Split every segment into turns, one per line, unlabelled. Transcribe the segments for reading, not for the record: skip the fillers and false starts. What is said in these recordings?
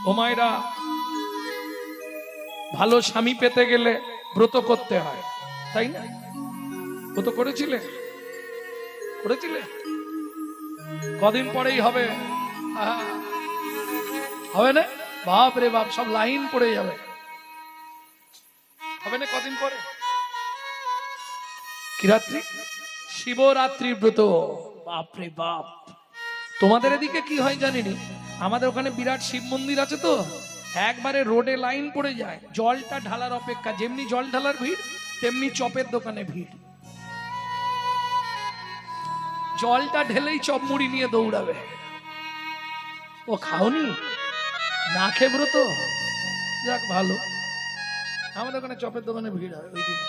ও মায়েরা, ভালো স্বামী পেতে গেলে ব্রত করতে হয়, তাই না? ব্রত করেছিলে? কদিন পরেই হবে। হবে না? বাপ রে বাপ, সব লাইন পড়ে যাবে। হবে না কদিন পরে? কি রাত্রি? শিবরাত্রির ব্রত। বাপ রে বাপ। তোমাদের এদিকে কি হয় জানিনি, আমাদের ওখানে বিরাট শিব মন্দির আছে তো, একবারে রোডে লাইন পড়ে যায় জলটা ঢালার অপেক্ষা। যেমনি জল ঢালার ভিড়, তেমনি চপের দোকানে ভিড়। জলটা ঢেলেই চপ মুড়ি নিয়ে দৌড়াবে। ও খাওনি? না খেয়ে ব্রত? যাক ভালো। আমাদের ওখানে চপের দোকানে ভিড় হয় ওই দিনে।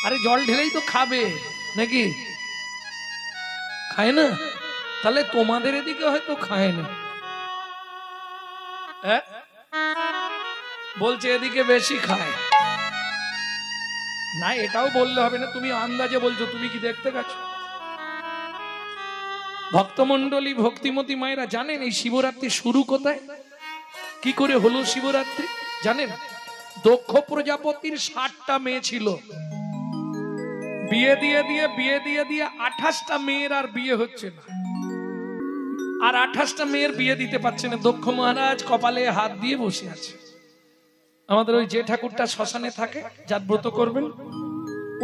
আরে জল ঢেলেই তো খাবে নাকি? খায় না? তাহলে তোমাদের এদিকে হয়তো খায় না। বলছে এদিকে বেশি খায় না। এটাও বললে হবে না, তুমি আন্দাজে বলছো, তুমি কি দেখতে গেছো? ভক্তমন্ডলী, ভক্তিমতী মায়েরা জানেন এই শিবরাত্রি শুরু কোথায়, কি করে হলো শিবরাত্রি জানেন? দক্ষ প্রজাপতির 60টা মেয়ে ছিল, বিয়ে দিয়ে দিয়ে 28টা মেয়ের আর বিয়ে হচ্ছে না। আর 28টা মেয়ের বিয়ে দিতে পারছে না। দক্ষ মহারাজ কপালে হাত দিয়ে বসে আছে। আমাদের ওই যে ঠাকুরটা শ্মশানে থাকে, যার ব্রত করবেন,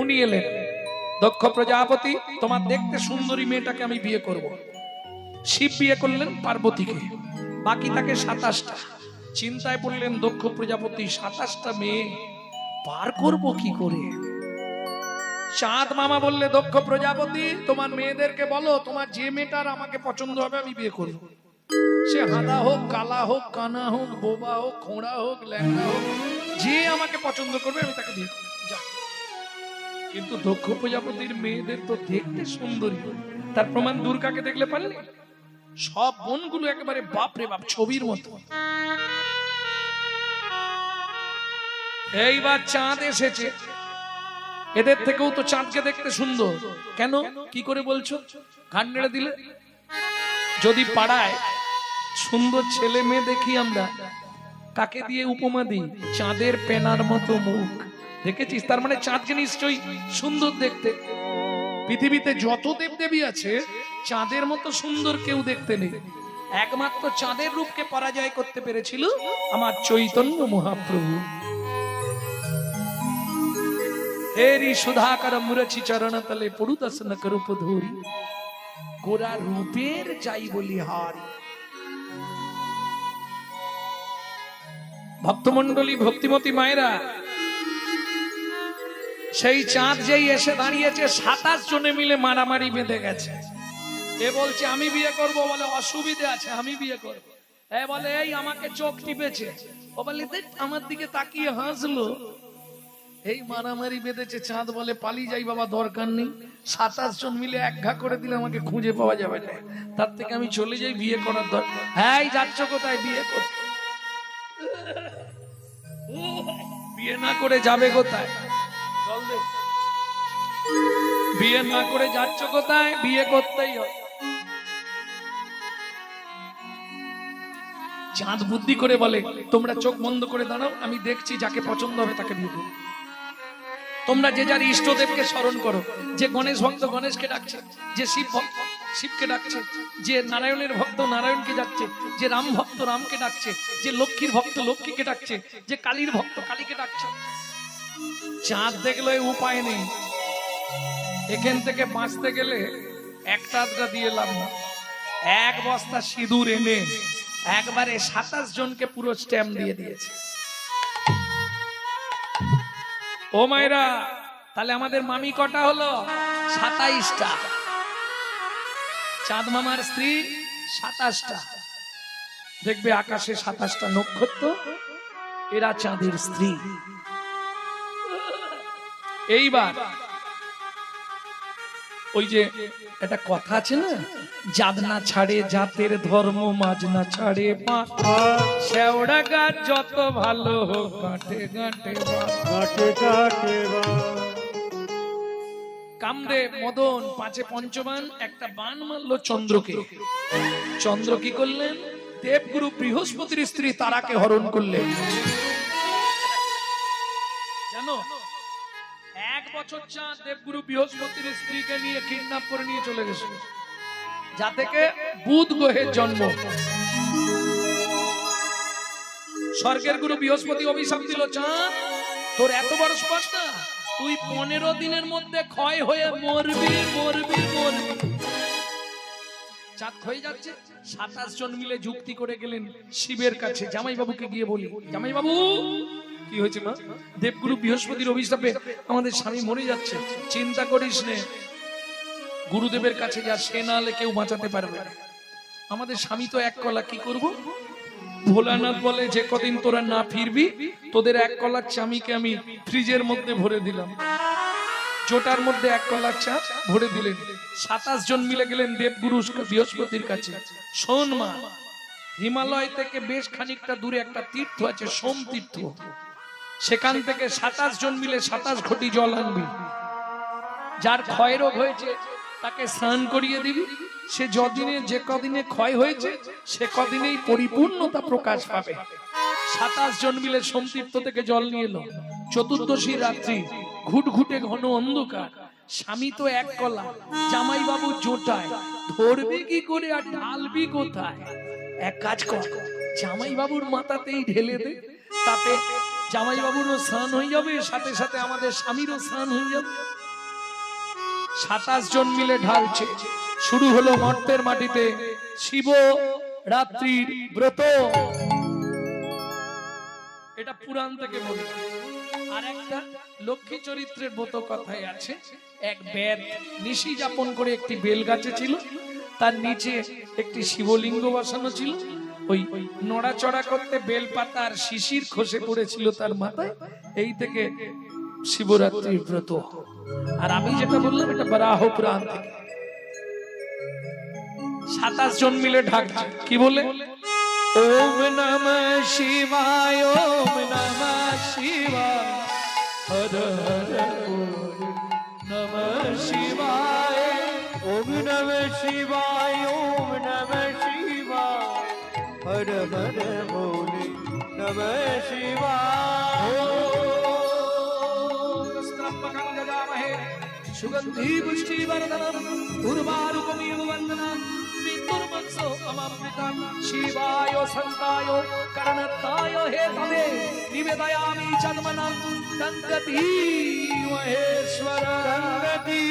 উনি এলেন। দক্ষ প্রজাপতি, তোমার দেখতে সুন্দরী মেয়েটাকে আমি বিয়ে করব। শিব বিয়ে করলেন পার্বতীকে, বাকি থাকে 27টা। চিন্তায় পড়লেন দক্ষ প্রজাপতি, 27টা মেয়ে পার করব কি করে? চাঁদ মামা বললে, দক্ষ প্রজাপতি তোমার মেয়েদেরকে বলো তোমার যে মেয়েটার আমাকে পছন্দ হবে আমি বিয়ে করব। সে হাঁদা হোক, কালা হোক, কানা হোক, বোবা হোক, খোঁড়া হোক, ল্যাংড়া হোক, যে আমাকে পছন্দ করবে আমি তাকে বিয়ে করব। কিন্তু দক্ষ প্রজাপতির মেয়েদের তো দেখতে সুন্দরী, তার প্রমাণ দুর্গাকে দেখলে পারলে? সব বোনগুলো একেবারে বাপরে বাপ ছবির মতো। এইবার চাঁদ এসেছে, এদের থেকেও তো চাঁদকে দেখতে সুন্দর। কেন, কি করে বলছো? ঘাট নেড়ে দিলে। যদি পাড়ায় সুন্দর ছেলে মেয়ে দেখি আমরা, কাকে দিয়ে উপমা দিই? চাঁদের পেনার মতো মুখ। দেখেছিস? তার মানে চাঁদকে নিশ্চয়ই সুন্দর দেখতে। পৃথিবীতে যত দেবদেবী আছে, চাঁদের মতো সুন্দর কেউ দেখতে নেই। একমাত্র চাঁদের রূপকে পরাজয় করতে পেরেছিল আমার চৈতন্য মহাপ্রভু। এরি সুধাকর মুরছি চরণ তলে পড়ু দর্শন করূপ ধরি, গোরা রূপের যাই বলি হারি। ভক্তমন্ডলী, ভক্তিমতী মায়েরা, সেই চাঁদ যেই এসে দাঁড়িয়েছে, 27 জনে মিলে মারামারি বেঁধে গেছে। এ বলছে আমি বিয়ে করব, বলে অসুবিধে আছে আমি বিয়ে করব। এ বলে এই আমাকে চোখ টিপেছে, ও বলে দেখ আমার দিকে তাকিয়ে হাসলো। এই মারামারি বেঁধেছে। চাঁদ বলে পালিয়ে যাই বাবা, দরকার নেই। 27 জন মিলে এক ঘা করে দিলে আমাকে খুঁজে পাওয়া যাবে না, তার থেকে আমি চলে যাই, বিয়ে করার দরকার। হ্যাঁ যাচ্ছ কোথায় বিয়ে করতে? বিয়ে না করে যাবে কোথায়? চল দে। বিয়ে না করে যাচ্ছ কোথায়? বিয়ে করতেই হয়। চাঁদ বুদ্ধি করে বলে তোমরা চোখ বন্ধ করে দাঁড়াও, আমি দেখছি যাকে পছন্দ হবে তাকে বিয়ে করো। তোমরা যে যার ইষ্টদেবকে স্মরণ করো। যে গণেশ ভক্ত গণেশকে ডাকছে, যে শিব ভক্ত শিবকে ডাকছে, যে নারায়ণের ভক্ত নারায়ণকে ডাকছে, যে রাম ভক্ত রামকে ডাকছে, যে লক্ষ্মীর ভক্ত লক্ষ্মীকে ডাকছে, যে কালীর ভক্ত কালীকে ডাকছে। চাঁদ দেখলো উপায় নেই, এখান থেকে বাঁচতে গেলে একটা আধটা দিয়ে লাভ না। এক বস্তা সিঁদুর এনে একবারে 27 জনকে পুরো স্ট্যাম্প দিয়ে দিয়েছে। ও মায়েরা, তাহলে আমাদের মামি কটা হলো? 27টা। চাঁদ মামার স্ত্রী 27টা। দেখবে আকাশে 27টা নক্ষত্র, এরা চাঁদের স্ত্রী। এইবার ওই যে একটা কথা আছে না, জাত না ছাড়ে জাতের ধর্ম, মাঝ না ছাড়ে পাতা, শেওড়া গাছ যত ভালো হোক গাঁটে গাঁটে গাঁটে গাঁটে। কামদেব মদন 5 পঞ্চবান একটা বান মারলো চন্দ্রকে। চন্দ্র কি করলেন? দেবগুরু বৃহস্পতির স্ত্রী তারাকে হরণ করলেন। জানো, 1 বছর চাঁদ দেবগুরু বৃহস্পতির স্ত্রীকে নিয়ে কিডন্যাপ করে নিয়ে চলে গেছে, যা থেকে বুধ গ্রহের জন্ম। স্বর্গের গুরু বৃহস্পতি অভিশাপ দিল, চাঁদ তোর এত বড় স্পর্ধা, তুই 15 দিনের মধ্যে ক্ষয় হয়ে মরবি মরবি মরবি। চাঁদ হয়ে যাচ্ছে। 27 জন মিলে যুক্তি করে গেলেন শিবের কাছে। জামাইবাবুকে গিয়ে বলি, জামাইবাবু কি হয়েছে মা? দেবগুরু বৃহস্পতির অভিশাপে আমাদের স্বামী মরে যাচ্ছে, চিন্তা করিস নে, গুরুদেবের কাছে যা, সে না হলে কেউ বাঁচাতে পারবে না। আমাদের স্বামী তো এক কলা, কি করব? ভোলানাথ বলে, যে কদিন তোরা না ফিরবি তোদের 1 কলার চামিকে আমি ফ্রিজের মধ্যে ভরে দিলাম। জোটার মধ্যে 1 কলার চা ভরে দিলেন। 27 জন মিলে গেলেন দেবগুরু বৃহস্পতির কাছে। শোন মা, হিমালয় থেকে বেশ খানিকটা দূরে একটা তীর্থ আছে, সোম তীর্থ, সেখান থেকে 27 জন মিলে 27 ঘটি জল আনবি। যার ক্ষয় রোগ হয়েছে তাকে স্নান করিয়ে দিবি, সে যদিনে যে কদিনে ক্ষয় হয়েছে সে কদিনেই পরিপূর্ণতা প্রকাশ পাবে। 27 জন মিলে সোমতীর্থ থেকে জল নিয়ে এলো। চতুর্দশী রাত্রি, ঘুটঘুটে ঘন অন্ধকার, স্বামী তো 1 কলা, জামাইবাবু জোটায়, ধরবি কি করে আর ঢালবি কোথায়? এক কাজ কর, জামাইবাবুর মাথাতেই ঢেলে দে, তাতে জামাইবাবুরও স্নান হয়ে যাবে, সাথে সাথে আমাদের স্বামীরও স্নান হয়ে যাবে। 27 জন মিলে ঢালছে। শুরু হলো মর্তের মাটিতে শিব রাত্রির ব্রত। এটা পুরাণ থেকে বলি। আর একটা লক্ষ্মী চরিত্রের ব্রত কথায় আছে, এক বেদ নিশি যাপন করে একটি বেল গাছে ছিল, তার নিচে একটি শিবলিঙ্গ বসানো ছিল। ওই নড়াচড়া করতে বেলপাতা আর শিশির খসে পড়েছিল তার মাথায়। এই থেকে শিবরাত্রির ব্রত। আর আমি যেটা বললাম এটা বরাহ পুরাণ থেকে। 27 জন মিলে ঢাকছে, কি বলে? ওম নমঃ শিবায়, ওম নমঃ শিবায়, হর হর নমঃ শিবায়,
ওম নমঃ শিবায়, ওম নমঃ শিবায়, হর হর ভোলে নমঃ শিবায়।
সুগন্ধি পুষ্টি বর্ধনম উর্বারুকমিব বন্দনম মৃত্যুর্মৎসো অমৃতম শিবায় সন্তায় করণতায় হে তবে নিবেদয়ামি চন্মনম দন্ততি মহেশ্বর
দন্ততি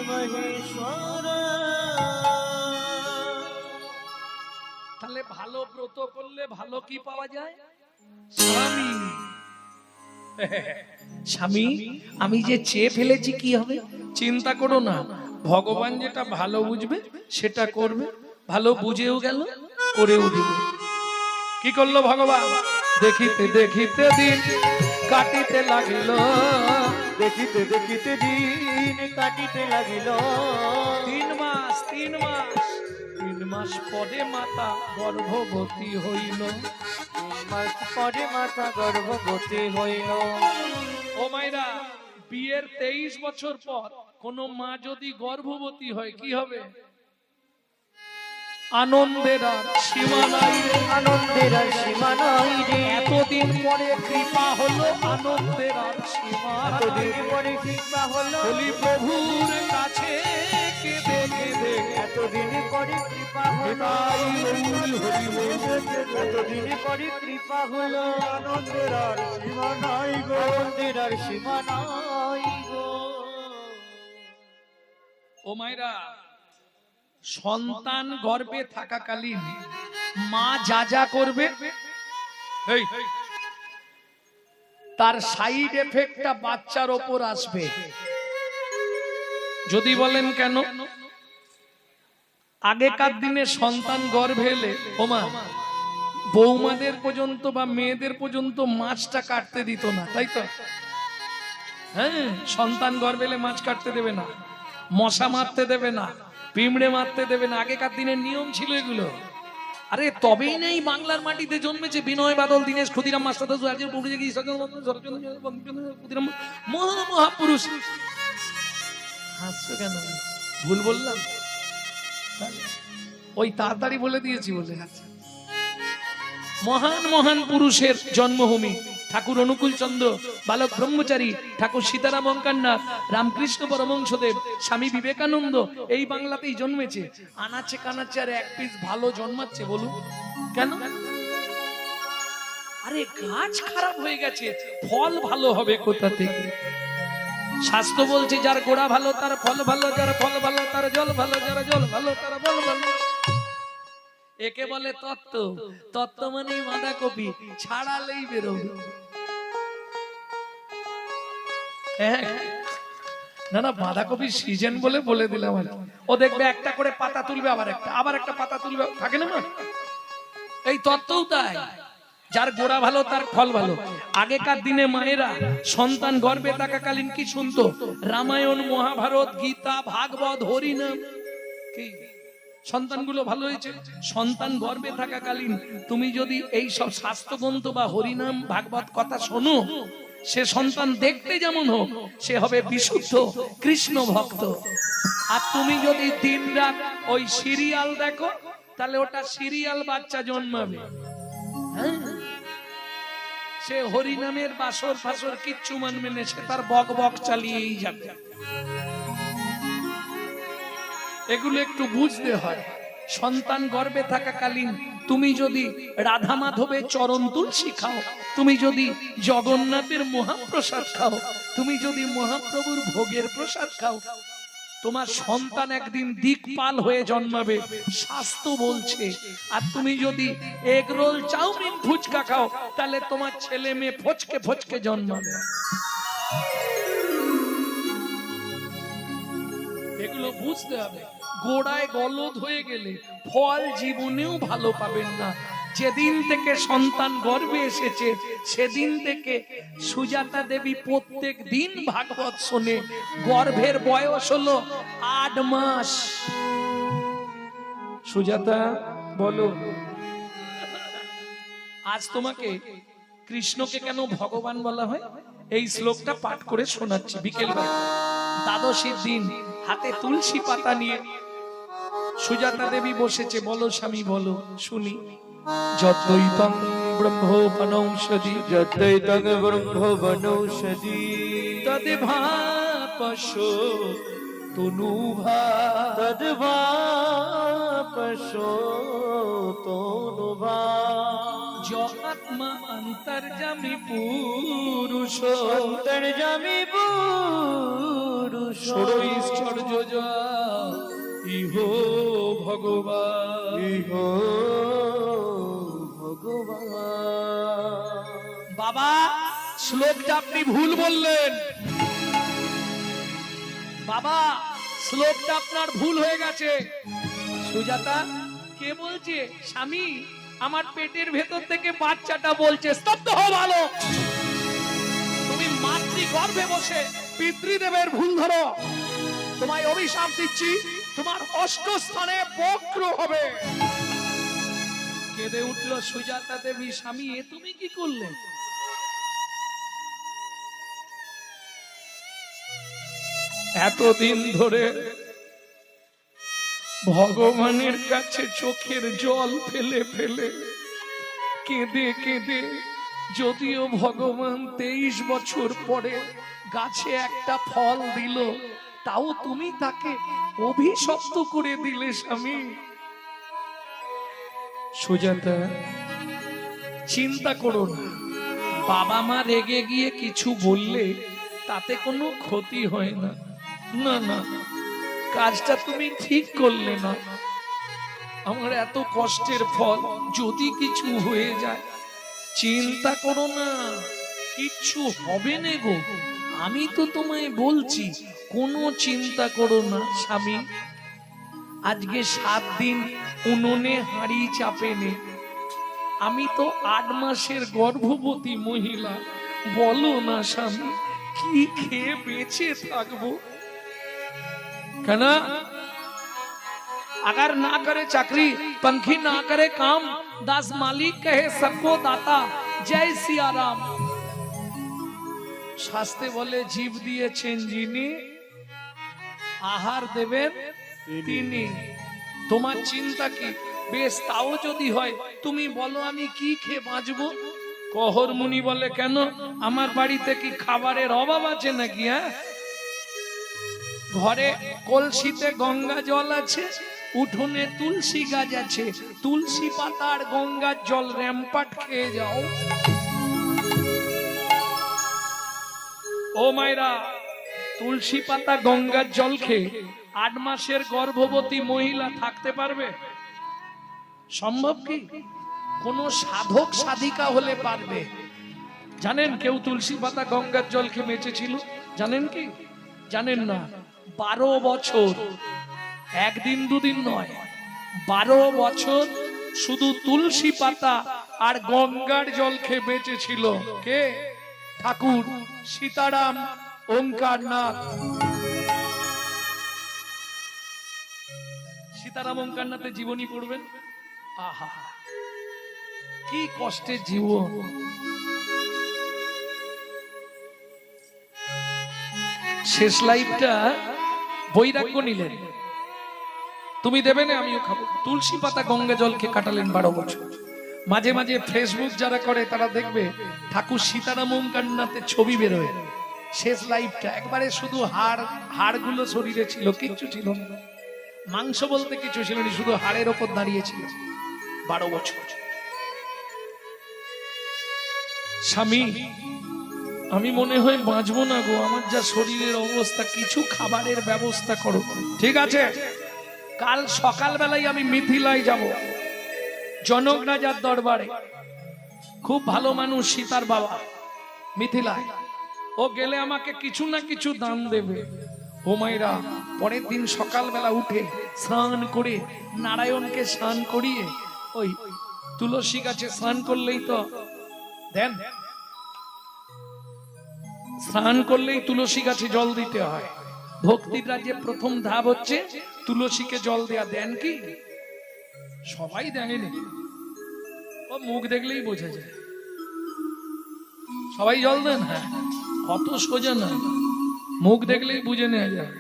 মহেশ্বর।
তাহলে ভালো ব্রত করলে ভালো কি পাওয়া যায়? স্বামী। স্বামী, আমি যে চেয়ে ফেলেছি কি হবে চিন্তা করো না, ভগবান যেটা ভালো বুঝবে সেটা করবে। ভালো বুঝেও গেল, করেও দিবে। কি করলো ভগবান? দেখিতে দেখিতে দিন কাটিতে লাগিল,
দেখিতে দেখিতে দিন কাটিতে লাগিল।
3 মাস 3 মাস 3 মাস পরে মাতা গর্ভবতী হইল।
3 মাস পরে মাতা গর্ভবতী হইল।
ও মাইরা, বিয়ের 23 বছর পর কোন মা যদি গর্ভবতী হয় কি হবে? আনন্দের আর সীমা নাই রে,
আনন্দের আর সীমা নাই রে।
এতদিন পরে কৃপা হলো, আনন্দের আর সীমা
এতদিন
নাই।
পরে কৃপা হলো,
বলি প্রভুর কাছে কেঁদে কেঁদে,
এতদিন পরে কৃপা হলো, এতদিন পরে কৃপা হলো। আনন্দের আর সীমা নাই গো, আনন্দের আর সীমা নাই গো।
ও মায়েরা, সন্তান গর্ভে থাকাকালীন মা যা যা করবে তার সাইড এফেক্টটা বাচ্চার ওপর আসবে। যদি বলেন কেন? আগেকার দিনে সন্তান গর্ভে এলে ওমা বৌমাদের পর্যন্ত বা মেয়েদের পর্যন্ত মাছটা কাটতে দিত না, তাই তো? হ্যাঁ, সন্তান গর্ভে এলে মাছ কাটতে দেবে না, মশা মারতে দেবে না, পিঁমড়ে মারতে দেবে না। আগেকার দিনের নিয়ম ছিল এগুলো। আরে তবেই নেই বাংলার মাটিতে জন্মেছে বিনয় বাদল, দীনেশ, ক্ষুদিরাম, মাস্টার মহাপুরুষ। হাসছো কেন? ভুল বললাম? ওই তাড়াতাড়ি বলে দিয়েছি বলে। মহান মহান পুরুষের জন্মভূমি ঠাকুর অনুকূল চন্দ্র, বালক ব্রহ্মচারী ঠাকুর সীতারাম অঙ্কারনাথ, রামকৃষ্ণ পরমহংসদেব, স্বামী বিবেকানন্দ এই বাংলাতেই জন্মেছে। আনাচে কানাচে আর এক পিস ভালো জন্মাচ্ছে বলুন কেন? আরে গাছ খারাপ হয়ে গেছে, ফল ভালো হবে কোথা থেকে? শাস্ত্র বলছে যার গোড়া ভালো তার ফল ভালো, যার ফল ভালো তার জল ভালো, যার জল ভালো তার বল ভালো। একে বলে তত্ত্ব। তত্ত্ব মানেই বাঁধাকপি, ছাড়ালেই বেরোবে। হ্যাঁ, না না, বাঁধাকপির সিজন বলে বলে দিলাম আর কি। ও দেখবে একটা করে পাতা তুলবে, আবার একটা পাতা তুলবে, থাকে না? এই তত্ত্বও তাই, যার গোড়া ভালো তার ফল ভালো। আগেকার দিনে মায়েরা সন্তান গর্ভে থাকাকালীন কি শুনতো? রামায়ণ, মহাভারত, গীতা, ভাগবত, হরিনাম। কি সন্তানগুলো ভালো হয়েছে? সন্তান গর্ভে থাকাকালীন তুমি যদি এই সব শাস্ত্রগ্রন্থ বা হরিনাম ভাগবত কথা শোনো, সে সন্তান দেখতে যেমন হোক সে হবে বিশুদ্ধ কৃষ্ণ ভক্ত। আর তুমি যদি দিনরাত ওই সিরিয়াল দেখো তাহলে ওটা সিরিয়াল বাচ্চা জন্মাবে। হ্যাঁ, সে হরিনামের বাসর ফাসর কিচ্ছু মানবে না, সে তার বক বক চালিয়েই যাবে। এগুলো একটু বুঝতে হয়। সন্তান গর্ভে থাকাকালীন তুমি যদি রাধা মাধবের চরণ তুলসী খাও, তুমি যদি জগন্নাথের মহাপ্রসাদ খাও, তুমি যদি মহাপ্রভুর ভোগের প্রসাদ খাও, তোমার সন্তান একদিন দিকপাল হয়ে জন্মাবে, শাস্ত্র বলছে। আর তুমি যদি এগ রোল, চাউমিন, ফুচকা খাও তাহলে তোমার ছেলে মেয়ে ফচকে ফচকে জন্মাবে। এগুলো বুঝতে হবে। গোড়ায় গলদ হয়ে গেলে ফল জীবনেও ভালো পাবেন না। যেদিন থেকে সন্তান গর্ভে এসেছে সেদিন থেকে সুজাতা দেবী প্রত্যেক দিন ভাগবত শোনে। গর্ভের বয়স হলো 8 মাস। সুজাতা বলো, আজ তোমাকে কৃষ্ণকে কেন ভগবান বলা হয় এই শ্লোকটা পাঠ করে শোনাচ্ছি। বিকেলবেলা দ্বাদশীর দিন হাতে তুলসী পাতা নিয়ে সুজাতা দেবী বসেছে। বলো স্বামী বলো, শুনি। যদ্বৈতং ব্রহ্মোপনৌষধি,
যদ্বৈতং ব্রহ্মবনৌষধি,
তদ্ভাপশো তনুভা,
তদ্ভাপশো তনুভা,
আত্মা অন্তর্যামী পুরুষ,
অন্তর্যামী পুরুষ,
ষড়ৈশ্বর্য ইহো ভগবান,
ইহো ভগবান।
বাবা শ্লোকটা আপনি ভুল বললেন। বাবা শ্লোকটা আপনার ভুল হয়ে গেছে। সুজাতা কে বলছে? স্বামী, আমার পেটের ভেতর থেকে বাচ্চাটা বলছে। স্তব্ধ হও ভালো। তুমি মাতৃ গর্ভে বসে পিতৃদেবের ভুল ধরো। তোমায় অভিশাপ দিচ্ছি, তোমার 8 স্থানে বক্র হবে। কেঁদে উঠল সুজাতা দেবী। স্বামী, এ তুমি কি করলে? এতদিন ধরে ভগবানের কাছে চোখের জল ফেলে ফেলে কেঁদে কেঁদে, যদিও ভগবান 23 বছর পরে গাছে একটা ফল দিল, তাও তুমি তাকে অভিশপ্ত করে দিলে স্বামী। সুজাতা, চিন্তা করো না। বাবা মা রেগে গিয়ে কিছু বললে তাতে কোনো ক্ষতি হয় না। না না, কাজটা তুমি ঠিক করলে না। আমার এত কষ্টের ফল যদি কিছু হয়ে যায়, চিন্তা করো না, কিচ্ছু হবে না গো। আমি তো তোমায় বলছি, কোনো চিন্তা করো না স্বামী। আজকে 7 দিন উনুনে হাঁড়ি চাপে নে। আমি তো 8 মাসের গর্ভবতী মহিলা। বলো না স্বামী, কি খেয়ে বেঁচে থাকবো? কেন? अगर ना करे चाकरी, पंखी ना करे काम, दास मालिक कहे सबको दाता, जय सिया राम। শাস্ত্রে বলে জীব দিয়েছেন যিনি, আহার দেবেন তিনি। তোমার চিন্তা কি? বেশ, তাও যদি হয় তুমি বলো আমি কি খেয়ে বাঁচবো? কহর মুনি বলে, কেন, আমার বাড়িতে কি খাবারের অভাব আছে নাকি? হ্যাঁ, ঘরে কলসিতে গঙ্গা জল আছে, উঠোনে তুলসী গাছ আছে, তুলসী পাতার গঙ্গার জল র্যাম্পাট খেয়ে যাও। ও মায়েরা, তুলসী পাতা গঙ্গার জল খেয়ে 8 মাসের গর্ভবতী মহিলা থাকতে পারবে? সম্ভব কি? কোন সাধক সাধিকা হলে পারবে। জানেন কেউ তুলসী পাতা গঙ্গার জল খেয়ে বেঁচেছিল? জানেন কি? জানেন না? 12 বছর, একদিন দুদিন নয়, 12 বছর শুধু তুলসী পাতা আর গঙ্গার জল খেয়ে বেঁচেছিল। কে? ঠাকুর সীতারাম ওঙ্কারনাথ। সীতারাম ওঙ্কারনাথের জীবনী পড়বেন, আহা কি কষ্টের জীবন। শেষ লাইফটা বৈরাগ্য নিলেন, তুমি দেবে না আমিও খাবো। তুলসী পাতা গঙ্গা জলকে কাটালেন 12 বছর। মাঝে মাঝে ফেসবুক যারা করে তারা দেখবে ঠাকুর সীতারাম ওঙ্কারনাথের ছবি বেরোয়। শেষ লাইফটা একবারে শুধু হাড়গুলো শরীরে ছিল, কিচ্ছু ছিল না, মাংস বলতে কিছু ছিল না, শুধু হাড়ের ওপর দাঁড়িয়েছিল 12 বছর। স্বামী, আমি মনে হয় বাঁচবো না গো, আমার যা শরীরের অবস্থা, কিছু খাবারের ব্যবস্থা করো। ঠিক আছে, কাল সকালবেলায় আমি মিথিলায় যাব, জনক রাজার দরবারে। খুব ভালো মানুষ সীতার বাবা মিথিলায়, ও গেলে আমাকে কিছু না কিছু দান দেবে। ও মায়েরা, পরের দিন সকালবেলা উঠে স্নান করে নারায়ণকে স্নান করিয়ে ওই তুলসী গাছে স্নান করলেই তো দেন, স্নান করলেই তুলসী গাছে জল দিতে হয়। ভক্তির রাজ্যে প্রথম ধাপ হচ্ছে তুলসীকে জল দেয়া। দেন কি? সবাই দেয়নি, ও মুখ দেখলেই বোঝা যায়। সবাই জল দেন? হ্যাঁ, অত সোজা না, মুখ দেখলেই বুঝে নেওয়া যায়।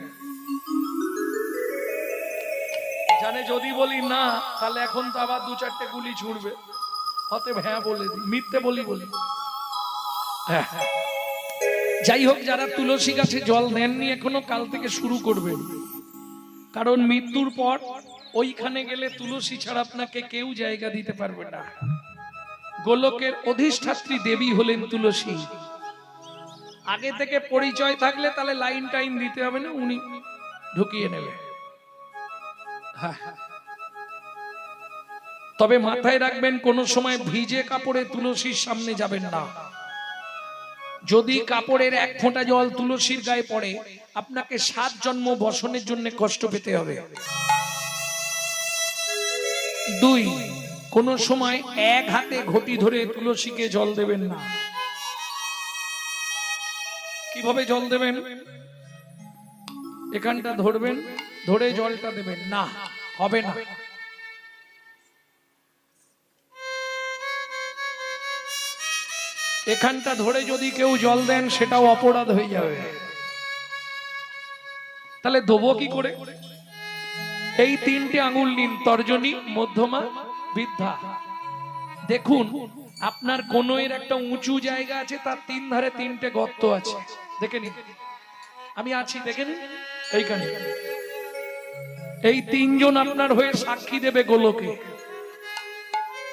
জানে যদি বলি না তাহলে এখন তো আবার 2-4টে গুলি ছুড়বে, অতএব হ্যাঁ বলে দিই, মিথ্যে বলি। হ্যাঁ, যাই হোক, যারা তুলসী গাছে জল দেননি এখনো, কাল থেকে শুরু করবেন। কারণ মৃত্যুর পর ওইখানে গেলে তুলসী ছাড়া আপনাকে কেউ জায়গা দিতে পারবে না। গোলকের অধিষ্ঠাত্রী দেবী হলেন তুলসী। আগে থেকে পরিচয় থাকলে তাহলে লাইন টাইন দিতে হবে না, উনি ঢুকিয়ে নেবে। তবে মাথায় রাখবেন, কোন সময় ভিজে কাপড়ে তুলসীর সামনে যাবেন না। যদি কাপড়ের 1 ফোঁটা জল তুলসীর গায়ে পড়ে, আপনাকে 7 জন্ম বসনের জন্য কষ্ট পেতে হবে। 2, কোন সময় 1 হাতে ঘটি ধরে তুলসীকে জল দেবেন না। কিভাবে জল দেবেন? এখানটা ধরবেন, ধরে জলটা দেবেন না, হবে না। এখানটা ধরে যদি কেউ জল দেন সেটাও অপরাধ হয়ে যাবে। তাহলে দেবো কি করে? এই 3টে আঙুল নিন, তর্জনী, মধ্যমা, বৃদ্ধা। দেখুন আপনার কোণের একটা উঁচু জায়গা আছে, তার 3 ধারে 3টে গর্ত আছে, দেখে নিন। আমি আছি, দেখে নিন এইখানে। এই 3 জন আপনার হয়ে সাক্ষী দেবে গোলকে।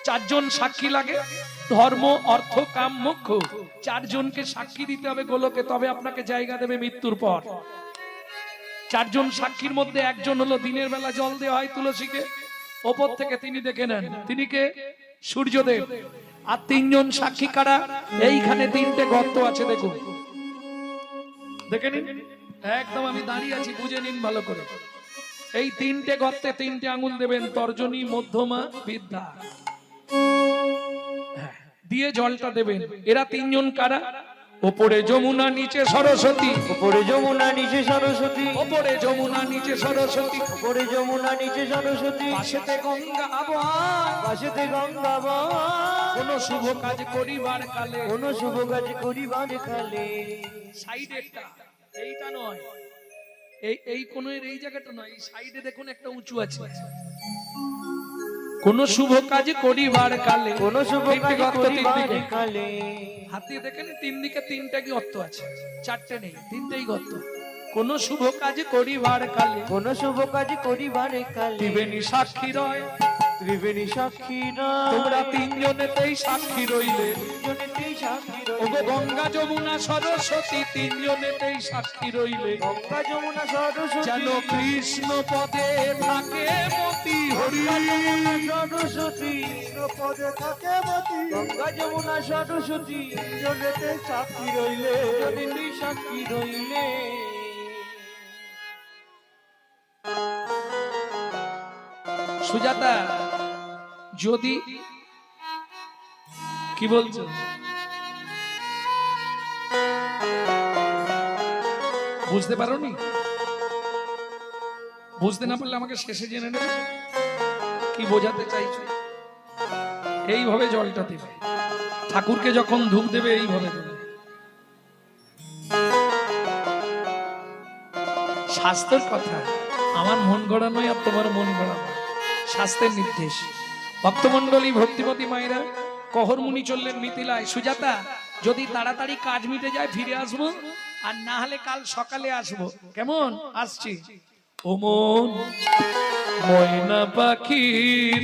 4 জন সাক্ষী লাগে, ধর্ম, অর্থ, কাম, মোক্ষ। 4 জনকে সাক্ষী দিতে হবে গোলকে, তবে আপনাকে জায়গা দেবে মৃত্যুর পর। 4 জন সাক্ষীর মধ্যে 1 জন হলো দিনের বেলা জল দেওয়া হয় তুলসীকে, ওপর থেকে তিনি দেখে নেন, তিনি কে? সূর্যদেব। আর 3 জন সাক্ষী কারা? এইখানে 3টে গর্ত আছে, দেখুন, দেখে নিন। একদম আমি দাঁড়িয়ে আছি, বুঝে নিন ভালো করে। এই 3টে গর্তে 3টে আঙুল দেবেন, তর্জনী, মধ্যমা, বৃদ্ধা, দিয়ে জলটা দেবেন। এরা 3 জন কারা? ওপরে যমুনা, নিচে সরস্বতী।
উপরে যমুনা, নিচে সরস্বতী।
ওপরে যমুনা, নিচে সরস্বতী।
উপরে যমুনা, নিচে সরস্বতী।
পাশেতে গঙ্গা আবহান,
পাশেতে গঙ্গা বান।
কোন শুভ কাজ করিবার কালে,
কোন শুভ কাজ করিবার কালে।
সাইডেরটা, এইটা নয়, এই কোণের এই জায়গাটা নয়, এই সাইডে দেখুন একটা উঁচু আছে, কোন শুভ কাজ করিবার কালে,
কোন শুভ
তিনটে
কাজ
গর্ত, তিন
করিবার
দিকে।
কালে,
হাত দিয়ে দেখেন তিন দিকে তিনটা গর্ত আছে, চারটে নেই, তিনটেই গর্ত। কোন শুভ কাজ করিবার কালে,
কোন শুভ কাজ করিবার কালে,
ত্রিবেণী সাক্ষী রয়,
ত্রিবেণী সাক্ষী
তোমরা তিনজনেতেই সাক্ষী রইলে।
তিনজনেতেই সাক্ষী
ওগো
রইলে,
গঙ্গা যমুনা সরস্বতী তিনজনেতেই সাক্ষী রইলে।
গঙ্গা যমুনা সরস্বতী,
যেন কৃষ্ণ পদে থাকে মতি হরি।
সরস্বতী পদে থাকে মতি, গঙ্গা যমুনা সরস্বতী তিনজনেতে সাক্ষী রইলে, তিনজনেতেই সাক্ষী রইলে।
সুজাতা, যদি কি বলছো, বুঝতে পারোনি? বুঝতে না পারলে আমাকে শেষে জেনে নেবে কি বোঝাতে চাইছো। এইভাবে জলটা দেবে, ঠাকুরকে যখন ধূপ দেবে এইভাবে দেবে। শাস্ত্রের কথা, আমার মন গড়া নয় আর তোমার মন গড়া নয়, শাস্ত্রের নির্দেশ। ভক্তমন্ডলী, ভক্তিমতী মায়েরা, কহরমুনি চললেন মিথিলায়। সুজাতা, যদি তাড়াতাড়ি কাজ মিটে যায় ফিরে আসবো, আর না হলে কাল সকালে আসবো, কেমন? আসছি। ও মন ময়না পাখি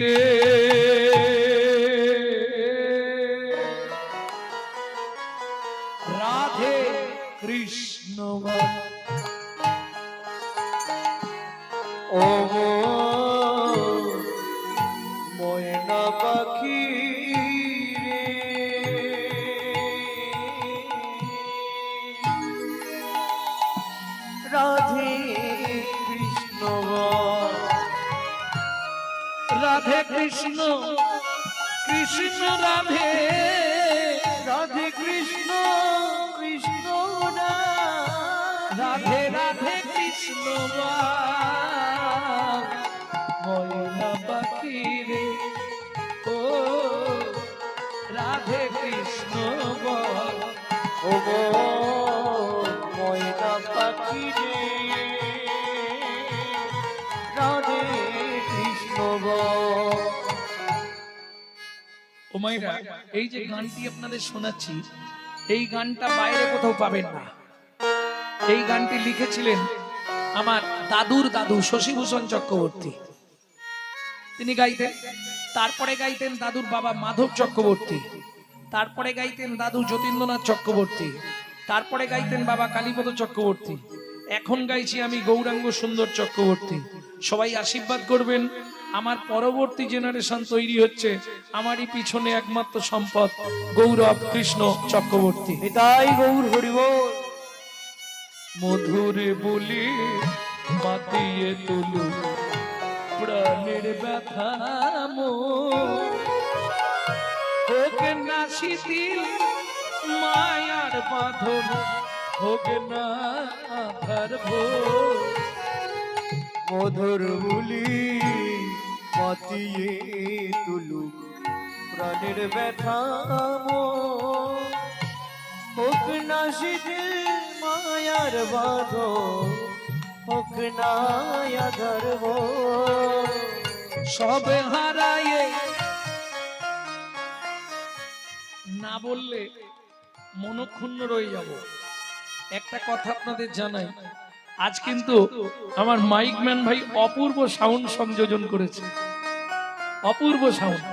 রে, রাধে কৃষ্ণ বল।
ও ময়না পাখি রে, রাধে কৃষ্ণ বল।
রাধে কৃষ্ণ, কৃষ্ণ রাধে,
রাধে কৃষ্ণ, কৃষ্ণ
রাধে রাধে কৃষ্ণ বল। ময়না পাখি রে, ও রাধে কৃষ্ণ বল।
ও ময়না পাখি রে, রাধে কৃষ্ণ বল।
ও মাইরা, এই যে গানটি আপনাদের শোনাচ্ছি, এই গানটা বাইরে কোথাও পাবেন না। এই গানটি লিখেছিলেন আমার দাদুর দাদু শশীভূষণ চক্রবর্তী, তিনি গাইতেন। তারপরে গাইতেন দাদুর বাবা মাধব চক্রবর্তী, তারপরে গাইতেন দাদু যতীন্দ্রনাথ চক্রবর্তী, তারপরে গাইতেন বাবা কালীপদ চক্রবর্তী, এখন গাইছি আমি গৌরাঙ্গ সুন্দর চক্রবর্তী। সবাই আশীর্বাদ করবেন, আমার পরবর্তী জেনারেশন তৈরি হচ্ছে, আমারই পিছনে একমাত্র সম্পদ গৌরব কৃষ্ণ চক্রবর্তী।
নিতাই গৌর হরিবল।
মধুরে বলি মাতিয়ে তুলু প্রাণের ব্যথা হোক না শিথিল মায়ার বাঁধন, হোক না আধার ভোর।
মধুর বুলি মাতিয়ে তুলু প্রাণের ব্যথা হোক না শিথিল মায়ার বাঁধো, হোক না আধার
সব হারায়ে না বললে মনক্ষুণ্ণ রয়ে যাব। একটা কথা আপনাদের জানাই, আজ কিন্তু আমার মাইকম্যান ভাই অপূর্ব সাউন্ড সংযোজন করেছে, অপূর্ব সাউন্ড,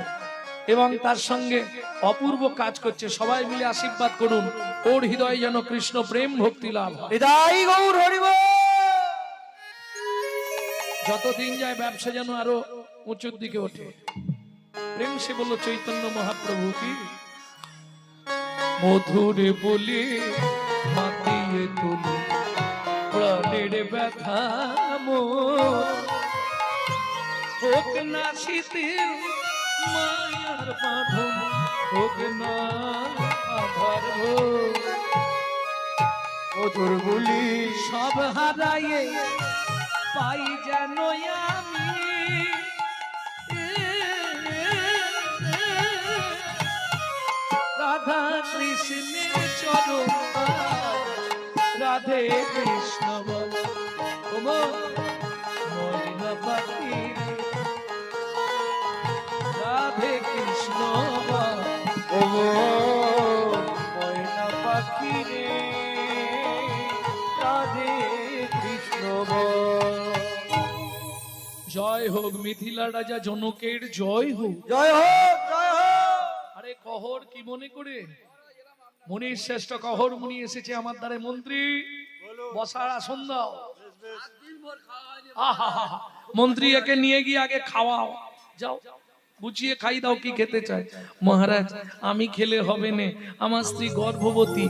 এবং তার সঙ্গে অপূর্ব কাজ করছে। সবাই মিলে আশীর্বাদ করুন, ওর হৃদয়ে যেন কৃষ্ণ প্রেম ভক্তি লাভ হয়।
নিতাই গৌর হরিবল।
যতদিন যায় ব্যবসা যেন আরো উঁচুর দিকে ওঠে। প্রেম সে বলল চৈতন্য মহাপ্রভু কি। মধুরে বলি মাতিয়ে তুলি প্রাণের ব্যথা হোক না শিথিল মায়ার বাঁধন, হোক না আধার ভোর।
মধুর বুলি
সব হারায়ে পাই যেন আমি রাধা কৃষ্ণের চরণ, রাধে কৃষ্ণ বল। ময়না পাখি জয় হোক মিথিলা রাজা জনকের জয় হোক।
জয় হোক, জয় হোক।
আরে কহর কি মনে করে, মুনির শ্রেষ্ঠ কহর মুনি এসেছে আমার দ্বারে। মন্ত্রী বসার আসন দাও। আহা, মন্ত্রী একে নিয়ে গিয়ে আগে খাওয়াও, যাও বুঝিয়ে খাই দাও কি খেতে চায়। মহারাজ আমি খেলে হবে না, আমার স্ত্রী গর্ভবতী,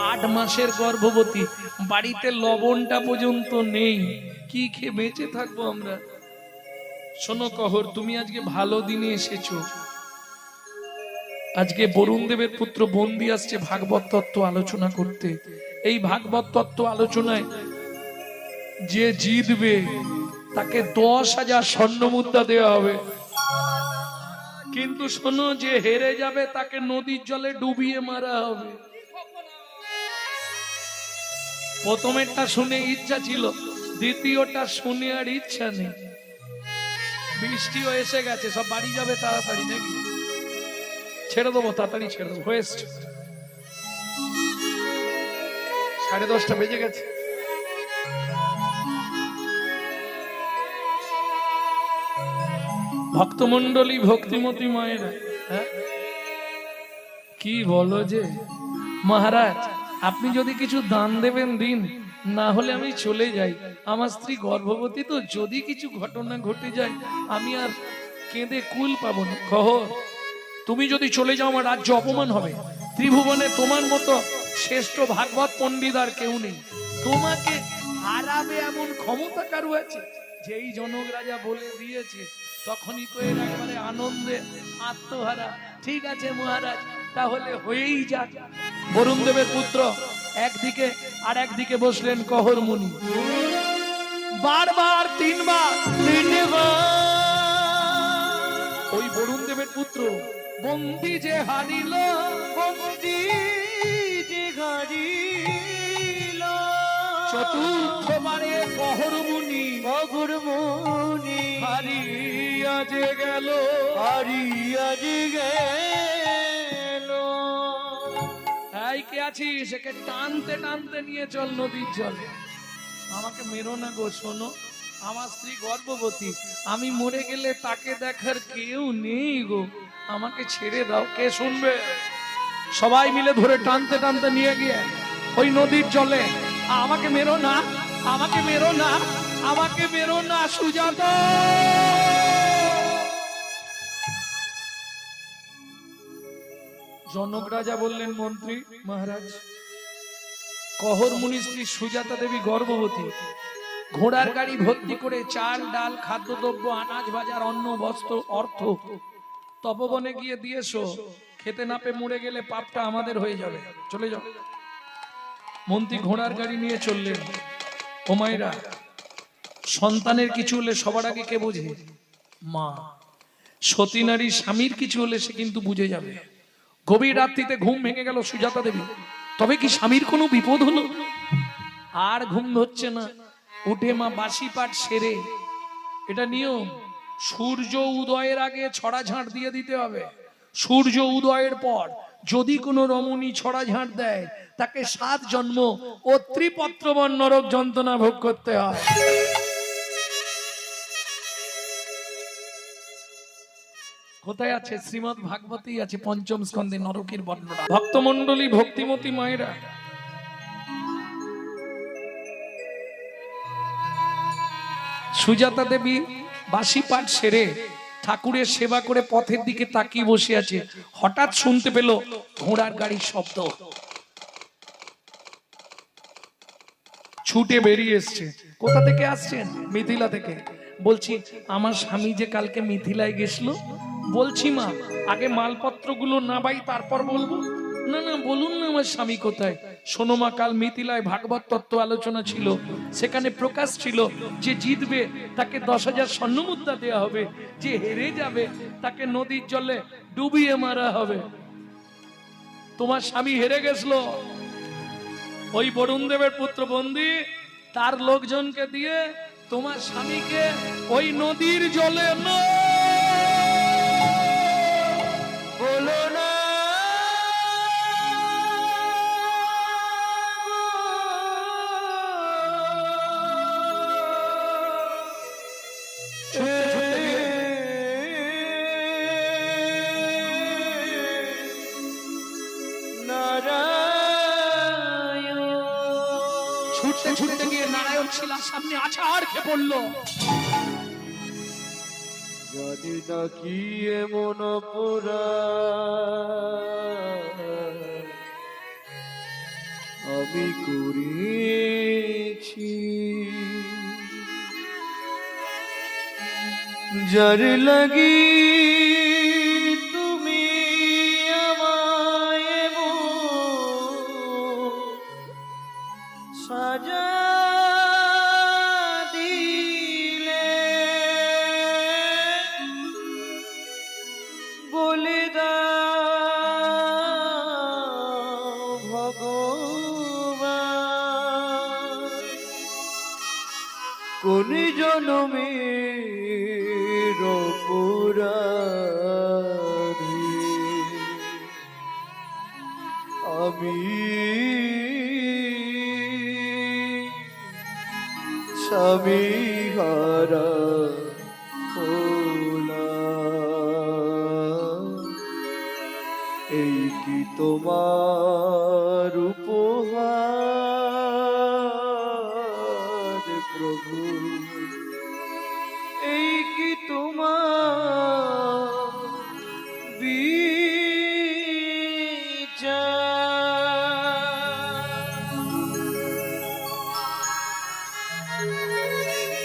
8 মাসের গর্ভবতী, বাড়িতে লবণটা পর্যন্ত নেই, কি খেয়ে বেঁচে থাকবো আমরা। শোনো কহর, তুমি আজকে ভালো দিনে এসেছো। আজকে বরুণ দেবের পুত্র বন্দি আসছে ভাগবত তত্ত্ব আলোচনা করতে। এই ভাগবত তত্ত্ব আলোচনায় যে জিতবে তাকে 10,000 স্বর্ণ মুদ্রা দেওয়া হবে। কিন্তু শোনো, যে হেরে যাবে তাকে নদীর জলে ডুবিয়ে মারা হবে। প্রথমেরটা শুনে ইচ্ছা ছিল, দ্বিতীয়টা শুনে আর ইচ্ছা নেই। বৃষ্টিও এসে গেছে, সব বাড়ি যাবে তাড়াতাড়ি নাকি? ছেড়ে দেবো, তাড়াতাড়ি ছেড়ে দেবো, হয়েছে 10:30 বেজে গেছে। ভক্তমন্ডলী, ভক্তিমতী মায়েরা, হ্যাঁ কি বলো যে মহারাজ আপনি যদি কিছু দান দেবেন দিন, না হলে আমি চলে যাই। আমার স্ত্রী গর্ভবতী তো, যদি কিছু ঘটনা ঘটে যায় আমি আর কেঁদে কুল পাবো না। কহর, তুমি যদি চলে যাও আমার রাজ্য অপমান হবে। ত্রিভুবনে তোমার মতো শ্রেষ্ঠ ভাগবত পণ্ডিত আর কেউ নেই। তোমাকে হারাবে এমন ক্ষমতা কারু আছে? যেই জনক রাজা বলে দিয়েছে তখনই তো এর একবারে আনন্দে আত্মহারা। ঠিক আছে মহারাজ, তাহলে হয়েই যাক। বরুণ দেবের পুত্র একদিকে আর একদিকে বসলেন কহর মুনি। বারবার 3 বার ওই বরুণ দেবের পুত্র বন্দি যে হারিল,
বন্দি যে হারিল,
চতুর্থবারে কহর মুনি হারিয়া যে গেল,
হারিয়া যে গেল।
এই কে আছিস, একে টানতে টানতে নিয়ে চল নদীর জলে। আমাকে মেরো না গো, শোনো আমার স্ত্রী গর্ভবতী, আমি মরে গেলে তাকে দেখার কেউ নেই গো, আমাকে ছেড়ে দাও। কে শুনবে? সবাই মিলে ধরে টানতে টানতে নিয়ে গিয়ে ওই নদীর জলে। আমাকে মেরো না, আমাকে মেরো না, আমাকে মেরো না সুজাতা। জনক রাজা বললেন, মন্ত্রী মহারাজ, কহর মুনি স্ত্রী সুজাতা দেবী গর্ভবতী, ঘোড়ার গাড়ি ভর্তি করে চাল ডাল খাদ্যদ্রব্য আনাজ বাজার অন্ন বস্ত্র অর্থ তপবনে গিয়ে দিয়েছো। খেতে না পেয়ে মরে গেলে পাপটা আমাদের হয়ে যাবে, চলে যাও। মন্ত্রী ঘোড়ার গাড়ি নিয়ে চললেন। ও মায়েরা, সন্তানের কিছু হলে সবার আগে কে বোঝে? মা। সতী নারী স্বামীর কিছু হলে সে কিন্তু বুঝে যাবে। গভীর রাত্রিতে ঘুম ভেঙে গেল সুজাতা দেবী। তবে কি স্বামীর কোনো বিপদ হলো? আর ঘুম ধরছে না। উঠে মা বাসি পাঠ সেরে, এটা নিয়ম, সূর্য উদয়ের আগে ছড়া ঝাঁট দিয়ে দিতে হবে। সূর্য উদয়ের পর যদি কোনো রমণী ছড়া ঝাঁট দেয় তাকে 7 জন্ম ও ত্রিপত্রবন নরক যন্ত্রণা ভোগ করতে হয়। কোথায় আছে? শ্রীমদ ভাগবতী আছে, 5ম স্কন্ধে নরকের বর্ণনা। ভক্তমন্ডলী, ভক্তিমতী মায়েরা, সুজাতা দেবী বাসি পাঠ সেরে ঠাকুরের সেবা করে পথের দিকে তাকিয়ে বসে আছে। হঠাৎ শুনতে পেল ঘোড়ার গাড়ির শব্দ। ছুটে বেরিয়ে এসছে। কোথা থেকে আসছেন? মিথিলা থেকে। বলছি আমার স্বামী যে কালকে মিথিলায় গেছিল। বলছি মা, আগে মালপত্রগুলো নাবাই তারপর বলবো। না না, বলুন না আমার স্বামী কোথায়। শোনো মা, কাল মিথিলায় ভাগবত তত্ত্ব আলোচনা ছিল, সেখানে প্রকাশ ছিল যে জিতবে তাকে 10,000 স্বর্ণ মুদ্রা দেওয়া হবে, যে হেরে যাবে তাকে নদীর জলে ডুবিয়ে মারা হবে। তোমার স্বামী হেরে গেছিল। ওই বরুণ দেবের পুত্র বন্দি তার লোকজনকে দিয়ে তোমার স্বামীকে ওই নদীর জলে
বলো না ছেড়ে
ছুটতে ছুটতে গিয়ে নারায়ণ শিলার সামনে আছাড় খেয়ে পড়লো।
জানি না কি এমন পোড়া আমি করেছি, যার লাগি তুমি আমায় এমন সাজা দিলে, বলে দাও ভগবান কোন জনমের অপরাধী আমি স্বামী হারা হলাম। এই কি তোমার উপহার প্রভু, এই কি তোমার বিচার।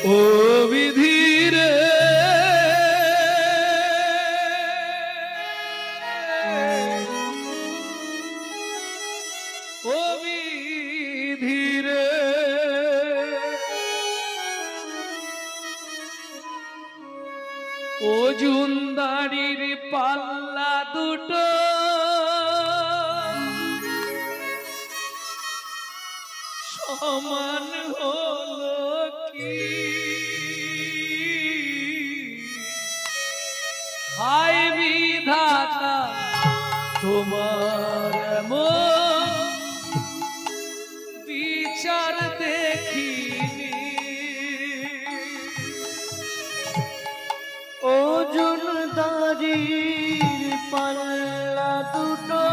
ও বিধিরে ও বিধিরে ও জুনদারির পাল্লা দুটো সমান হলো কি, হায় বিধাতা তোমার এমন বিচার দেখিনি।
ও জুনদারির পাল্লা দুটো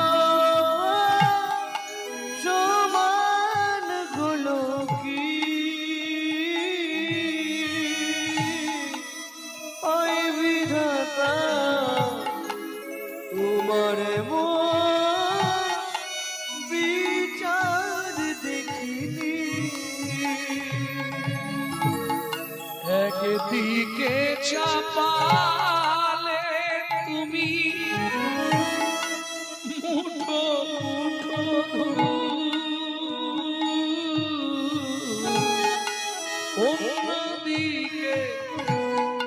সমান হলো কি, ওই বিধাতা তোমার এমন বিচার দেখিনি।
একদিকে চাপালে তুমি মুঠো মুঠো ধরু, অন্যদিকে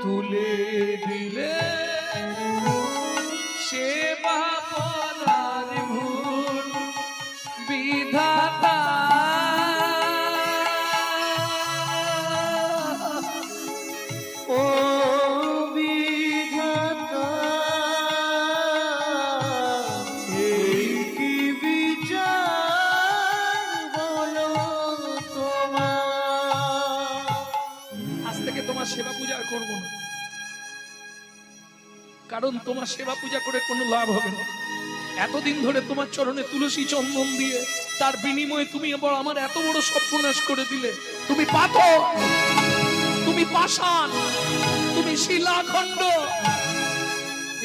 তুলে দিলে সেবা পরার ভুল বিধাতা।
ও বিধাতা এই কি বিচার বলো তোমার।
আজ থেকে তোমার সেবা পূজা আর করবো না, কারণ তোমার সেবা পূজা করে কোনো লাভ হবে না। এতদিন ধরে তোমার চরণে তুলসী চন্দন দিয়ে তার বিনিময়ে তুমি এবার আমার এত বড় সর্বনাশ করে দিলে। তুমি পাথর, তুমি পাষাণ, তুমি শিলাখণ্ড।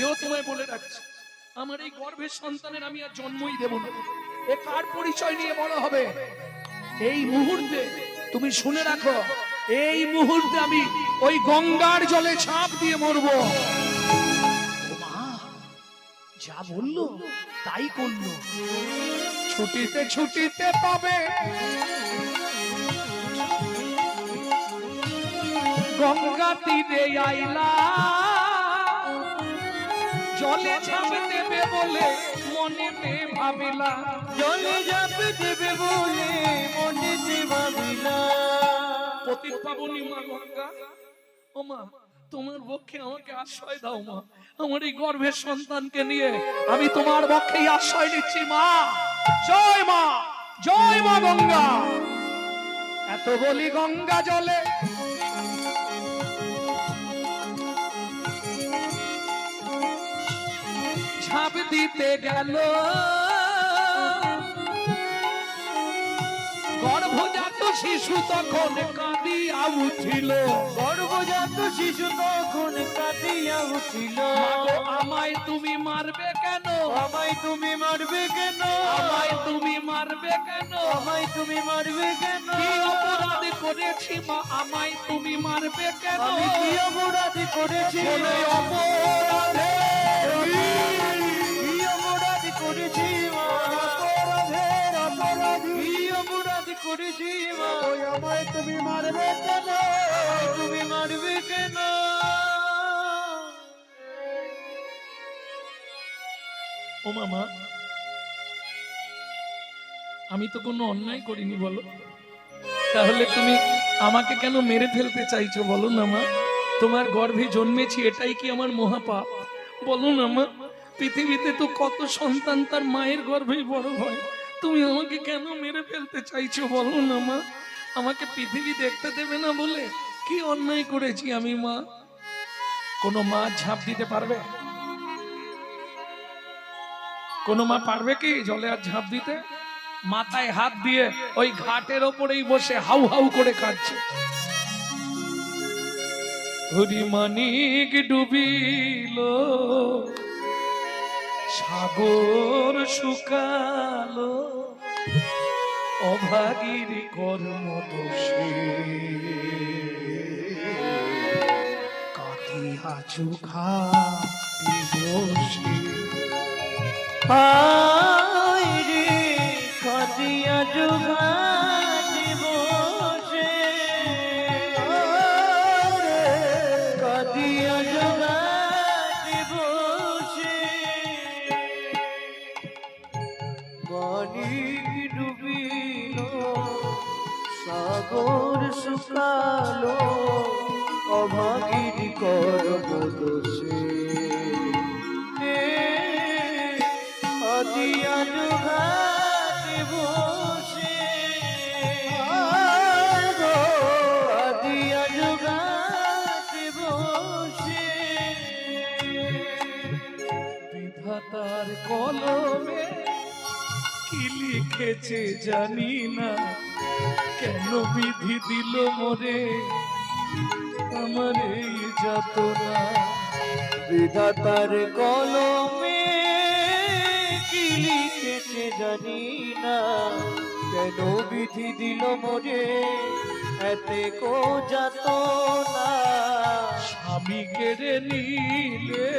এও তোমায় বলে রাখছি, আমার এই গর্ভের সন্তানের আমি আর জন্মই দেব না। এ কার পরিচয় নিয়ে বড় হবে? এই মুহূর্তে তুমি শুনে রাখো, এই মুহূর্তে আমি ওই গঙ্গার জলে ঝাঁপ দিয়ে মরবো। ও মা যা বললো তাই করলো। ছুটিতে ছুটিতে পাবে গঙ্গা তীরে আইলা, জলে ঝাঁপ দেবে বলে মনেতে ভাবিলা,
জলে ঝাঁপ দেবে বলে মনেতে ভাবিলা।
পতিত পাবনী মা গঙ্গা, ও মা তোমার পক্ষে আমাকে আশ্রয় দাও মা। আমার এই গর্ভের সন্তানকে নিয়ে আমি তোমার পক্ষেই আশ্রয় নিচ্ছি মা। জয় মা, জয় মা গঙ্গা। এত বলি গঙ্গা জলে ঝাঁপ দিতে গেল, গর্ভজাত শিশু তখন কাঁদিয়া উঠিল,
গর্ভজাত শিশু তখন কাঁদিয়া উঠিল।
মাগো আমায় তুমি মারবে কেন,
আমায় তুমি মারবে কেন,
আমায় তুমি মারবে কেন,
আমায় তুমি মারবে কেন,
কি অপরাধ করেছি মা আমায় তুমি মারবে কেন,
আমি কি অপরাধ করেছি,
বলে অপরাধে
কি অপরাধ করেছি মা, অপরাধের অপরাধী, কি অপরাধ করেছি মা, আমায় তুমি মারবে কেন, আমায় তুমি মারবে কেন।
ও মামা, আমি তো কোনো অন্যায় করিনি বলো, তাহলে তুমি আমাকে কেন মেরে ফেলতে চাইছো বলো না মা? তোমার গর্ভে জন্মেছি এটাই কি আমার মহাপাপ? বলো না মা, পৃথিবীতে তো কত সন্তান তার মায়ের গর্ভেই বড় হয়, তুমি আমাকে কেন মেরে ফেলতে চাইছো বলো না মা? আমাকে পৃথিবী দেখতে দেবে না বলে কি অন্যায় করেছি আমি মা? কোনো মা ঝাঁপ দিতে পারবে? কোনো মা পারবে কি জলে আর ঝাঁপ দিতে? মাথায় হাত দিয়ে ওই ঘাটের ওপরেই বসে হাউ হাউ করে কাঁদছে। হরিমানিক ডুবিল, সাগর শুকালো, অভাগীর কর্ম দোষে কাঁদিয়া চোখাটি বসে।
হায় রে কাঁদিয়া জোগাড়ে বসে, কাঁদিয়া জোগাড়ে বসে, মানিক ডুবিল, সাগর শুকালো, অভাগীর কর্ম দোষে। কাঁদিয়া জোগাড়ে বসে, কাঁদিয়া জোগাড়ে বসে।
বিধাতার কলমে কি লিখেছে জানি না, কেন বিধি দিল মোরে আমার এই যাতনা।
বিধাতার কলমে কি লিখেছে জানি না, কেন বিধি দিল মোরে এতে কো যাতনা।
স্বামী কেড়ে নিলে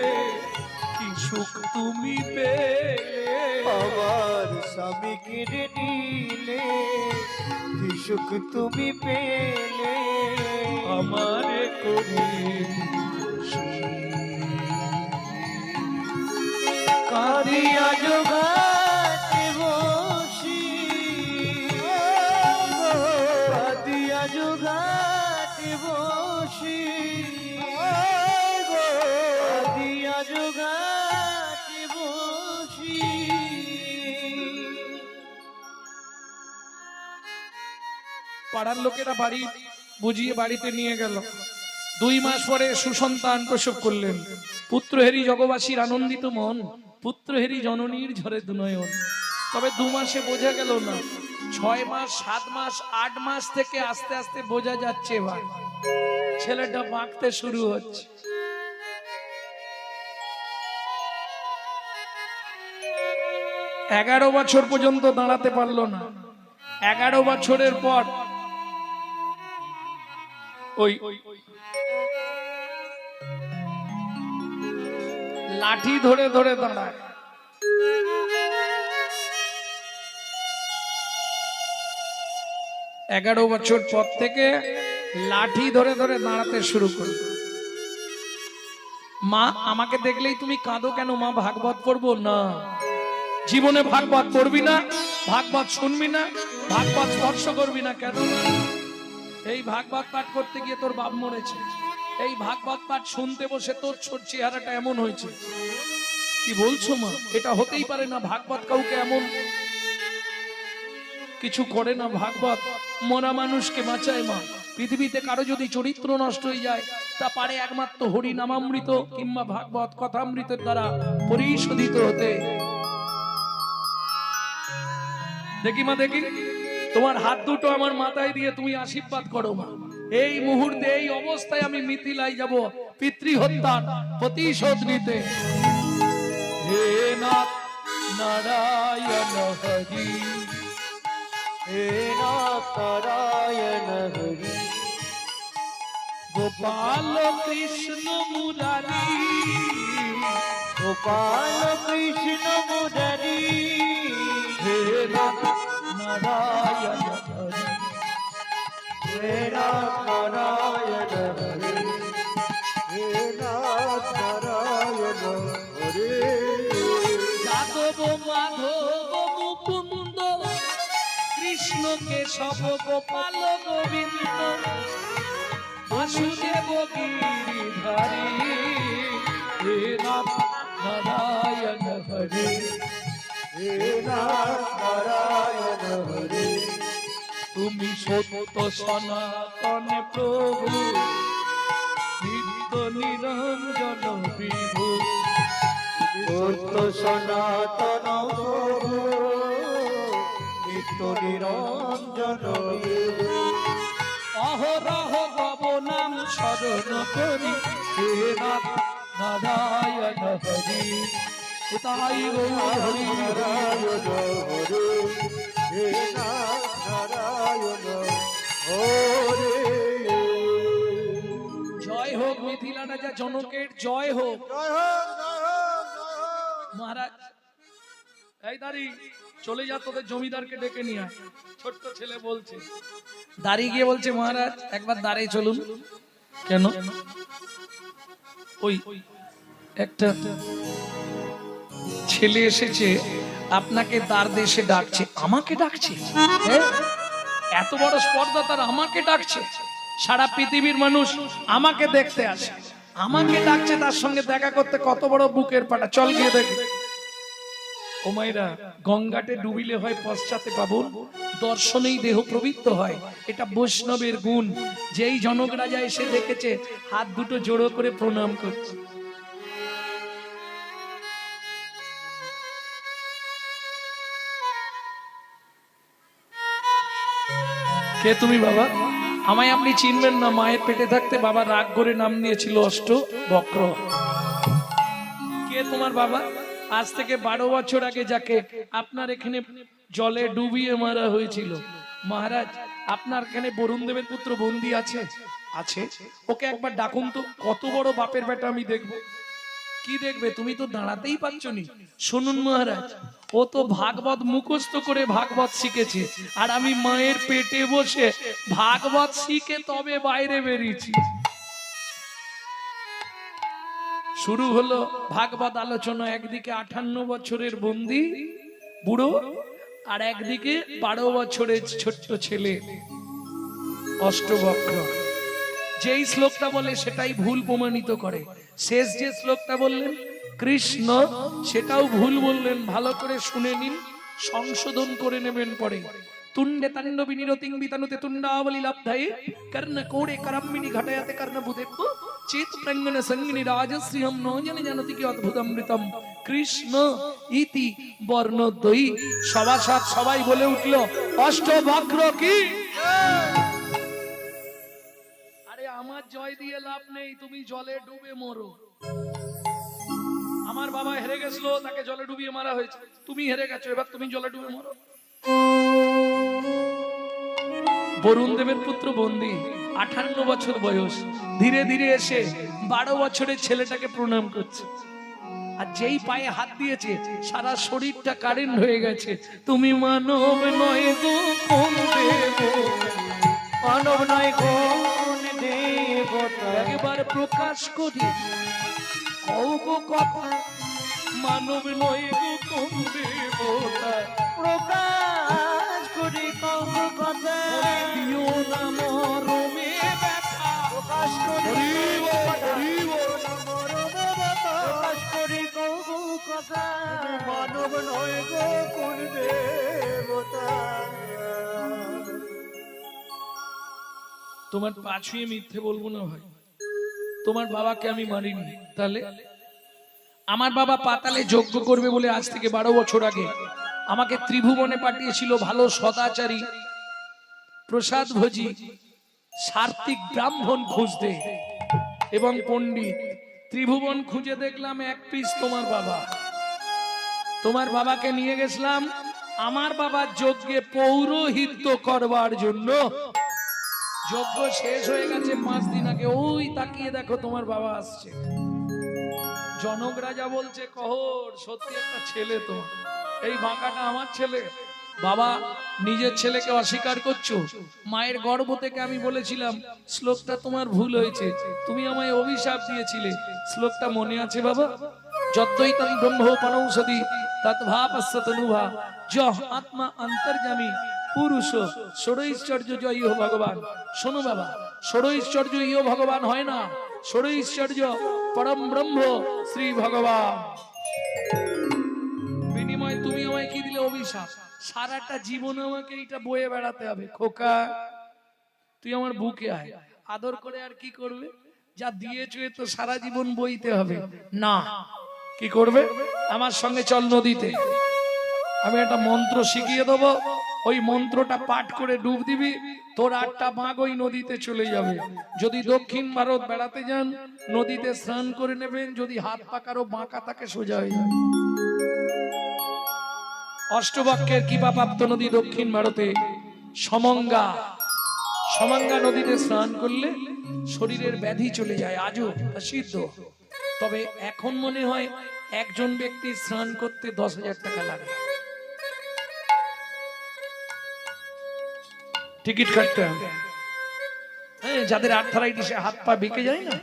কি সুখ তুমি পেলে,
আমার স্বামী কেড়ে নিলে কি সুখ তুমি পেলে,
আমারে করে
কাঁদিয়া জোগাড়ে বসি, কাঁদিয়া জোগাড়ে বসি, কাঁদিয়া জোগাড়ে বসি।
পাড়ার লোকেরা বাড়ি বুঝিয়ে বাড়িতে নিয়ে গেল। 2 মাস পরে সুসন্তান প্রসব করলেন। পুত্রহেরি জগবাসীর আনন্দিত মন, পুত্রহেরি জননীর ঝরে দুনয়ন। তবে 2 মাসে বোঝা গেল না, 6 মাস 7 মাস 8 মাস থেকে আস্তে আস্তে বোঝা যাচ্ছে ভাই ছেলেটা বাঁকতে শুরু হচ্ছে। এগারো বছর পর্যন্ত দাঁড়াতে পারলো না। 11 বছরের পর ওই লাঠি ধরে ধরে দাঁড়ায়। 11 বছর পর থেকে লাঠি ধরে ধরে দাঁড়াতে শুরু করল। মা আমাকে দেখলেই তুমি কাঁদো কেন মা? ভাগবত পড়বো না, জীবনে ভাগবত পড়বি না, ভাগবত শুনবি না, ভাগবত স্পর্শ করবি না। কেন? এই ভাগবত পাঠ করতে গিয়ে তোর বাপ মরেছে, এই ভাগবত পাঠ শুনতে বসে তোর ছোট চেহারাটা এমন হয়েছে। কি বলছো মা? এটা হতেই পারে না, ভাগবত কাউকে এমন কিছু করে না। ভাগবত মরা মানুষকে বাঁচায় মা। পৃথিবীতে কারো যদি চরিত্র নষ্ট হয়ে যায় তা পারে একমাত্র হরি নামামৃত কিংবা ভাগবত কথামৃতের দ্বারা পরিশোধিত হতে। দেখি মা দেখি, তোমার হাত দুটো আমার মাথায় দিয়ে তুমি আশীর্বাদ করো মা। এই মুহূর্তে এই অবস্থায় আমি মিথিলায় যাব পিতৃহত্যার প্রতিশোধ নিতে। হে নাথ নারায়ণ হরি,
হে নাথ নারায়ণ হরি,
গোপাল কৃষ্ণ মুরারি,
গোপাল কৃষ্ণ মুরারি,
হে নাথ নারায়ণ হরি,
হে নাথ নারায়ণ হরি, হে নাথ নারায়ণ হরি।
যাদব মাধব মুকুন্দ কৃষ্ণ কেশব গোপাল গোবিন্দ বাসুদেব গিরিধারী, হে নাথ নারায়ণ হরি,
হে নাথ নারায়ণ হরি,
তুমি সত্য সনাতন প্রভু নিত্য নিরঞ্জন বিভু,
সত্য সনাতন প্রভু নিত্য নিরঞ্জন বিভু।
অহরহ ভব নাম স্মরণ করি, হে নাথ নারায়ণ হরি, তাই হরি
নারায়ণ হরি, হে নাথ নারায়ণ হরি।
জয় হোক মিথিলা রাজা জনকের জয় হোক।
জয় হোক, জয় হোক, জয় হোক।
মহারাজ এই দাঁড়ি চলে যা, তোদের জমিদারকে ডেকে নিয়ে আয়। ছোট্ট ছেলে বলছে, দাঁড়িয়ে গিয়ে বলছে মহারাজ একবার দাঁড়িয়ে চলুন। কেন? ওই একটা ছেলে এসেছে আপনাকে দ্বার দেশে ডাকছে। আমাকে ডাকছে? হ্যাঁ? এত বড় স্পর্ধা তার, আমাকে ডাকছে। সারা পৃথিবীর মানুষ আমাকে দেখতে আসে, আমাকে ডাকছে তার সঙ্গে দেখা করতে। কত বড় বুকের পাটা, চল গিয়ে দেখ। ও মাইরা, গঙ্গাতে ডুবিলে হয় পশ্চাতে পাবন, দর্শনেই দেহ প্রবৃত্ত হয়। এটা বৈষ্ণবের গুণ। যেই জনক রাজা এসে দেখেছে, হাত দুটো জোড়ো করে প্রণাম করছে। কে তুমি বাবা? আমায় আপনি চিনবেন না। মায়ের পেটে থাকতে বাবা রাগ করে নাম দিয়েছিল অষ্ট বক্র। কে তোমার বাবা? আজ থেকে 12 বছর আগে যাকে আপনার এখানে জলে ডুবিয়ে মারা হয়েছিল, মহারাজ আপনার এখানে বরুণ দেবের পুত্র বন্দী আছে। আছে, ওকে একবার ডাকুন তো। কত বড় বাপের বেটা আমি দেখবো। কি দেখবে? তুমি তো দাঁড়াতেই পারছো নি। শুনুন মহারাজ, ও তো ভাগবত মুখস্থ করে ভাগবত শিখেছে, আর আমি মায়ের পেটে বসে ভাগবত শিখে তবে বাইরে বেরিয়েছি। শুরু হলো ভাগবত আলোচনা। একদিকে 58 বছরের বন্দী বুড়ো, আর একদিকে 12 বছরের ছোট্ট ছেলে অষ্টবক্র। যেই শ্লোকটা বলে সেটাই ভুল প্রমাণিত করে। শেষ যে শ্লোকটা বললেন কৃষ্ণ, সেটাও ভুল বললেন। ভালো করে শুনে নিন, সংশোধন করে নেবেন পরে। তুণ্ডে তাণ্ডবী নিরতিং বিতানুতে তুণ্ডাবলী লাভধায়ে কর্ণ কোড়ে করম্মিনী ঘটায়াতে কর্ণ ভূদেব্য চেত প্রাঙ্গণ সঙ্গিনী রাজশ্রীহম নজনে জানতি কি অদ্ভুতমৃতম কৃষ্ণ ইতি বর্ণদ্বয়ী। সভাসদ সবাই বলে উঠল অষ্টবক্র কি? আরে আমার জয় দিয়ে লাভ নেই, তুমি জলে ডুবে মরো। আমার বাবা হেরে গেছিল, তাকে জলে ডুবিয়ে মারা হয়েছে। তুমি হেরে গেছো, এবার তুমি জলে ডুবে মরো। বরুণ দেবের পুত্র বন্দী, 58 বছর বয়স। ধীরে ধীরে এসে 12 বছরের ছেলেটাকে প্রণাম করছে। আর যেই পায়ে হাত দিয়েছে, সারা শরীরটা কারেন্ট হয়ে গেছে। তুমি মানব নয় গো কোন দেব,
মানব নয় কোন দেবতা,
একবার প্রকাশ করি কও গো কথা। মানব নয় গো কোন দেবতা,
প্রকাশ করি কব কথা।
দিও না মরমে ব্যথা।
প্রকাশ করি প্রকাশ করি কব কথা। মানব নয় গো কোন দেবতা।
তোমার পা ছুঁয়ে মিথ্যে বলবো না ভাই, তোমার বাবাকে আমি মারিনি। তাহলে আমার বাবা পাতালে যজ্ঞ করবে বলে আজ থেকে 12 বছর আগে আমাকে ত্রিভুবনে পাঠিয়েছিল ভালো সদাচারী প্রসাদ ভোজি সার্থিক ব্রাহ্মণ খুঁজতে এবং পণ্ডিত ত্রিভুবন খুঁজে দেখলাম এক পিস তোমার বাবা। তোমার বাবাকে নিয়ে গেছিলাম আমার বাবার যজ্ঞে পৌরোহিত্য করবার জন্য। যজ্ঞ শেষ হয়ে গেছে 5 দিন আগে, ওই তাকিয়ে দেখো তোমার বাবা আসছে। জনক রাজা বলছে কহর সত্যি একটা ছেলে তো, এই বাঁকাটা আমার ছেলে। বাবা নিজের ছেলেকে অস্বীকার করছো? মায়ের গর্ভ থেকে আমি বলেছিলাম শ্লোকটা তোমার ভুল হয়েছে, তুমি আমায় অভিশাপ দিয়েছিলে। শ্লোকটা মনে আছে বাবা? যদ্দৈতং ব্রহ্ম পনৌষধি তদ্ভাবস্য তনুভা যহ আত্মা অন্তর্যামী পুরুষ ষড়ৈশ্বর্য জয় ইহ ভগবান। শোনো বাবা, ষড়ৈশ্বর্য ইহ ভগবান হয় না, ষড়ৈশ্বর্য পরম ব্রহ্ম শ্রী ভগবান। বিনিময় তুমি আমায় কি দিলে? অভিশাপ। সারাটা জীবন আমাকে এটা বয়ে বেড়াতে হবে। খোকা তুই আমার বুকে আয়, আদর করে আর কি করবে? যা দিয়েছো তো সারা জীবন বইতে হবে না। কি করবে? আমার সঙ্গে চল নদীতে, আমি একটা মন্ত্র শিখিয়ে দেবো, ওই মন্ত্রটা পাঠ করে ডুব দিবি, তোর 8টা বাঘ ওই নদীতে চলে যাবে। যদি দক্ষিণ ভারত বেড়াতে যান নদীতে স্নান করে নেবেন, যদি হাত পা কারো বাঁকা থাকে সোজা হয়ে যাবে। অষ্টবক্ষের কৃপাপ্রাপ্ত নদী দক্ষিণ ভারতে সমঙ্গা। সমঙ্গা নদীতে স্নান করলে শরীরের ব্যাধি চলে যায়, আজও সিদ্ধ। তবে এখন মনে হয় একজন ব্যক্তি স্নান করতে 10,000 টাকা লাগে, টিকিট কাটতে হবে। হ্যাঁ, যাদের আর্থারাইটিসে হাত পা বেঁকে যায় না,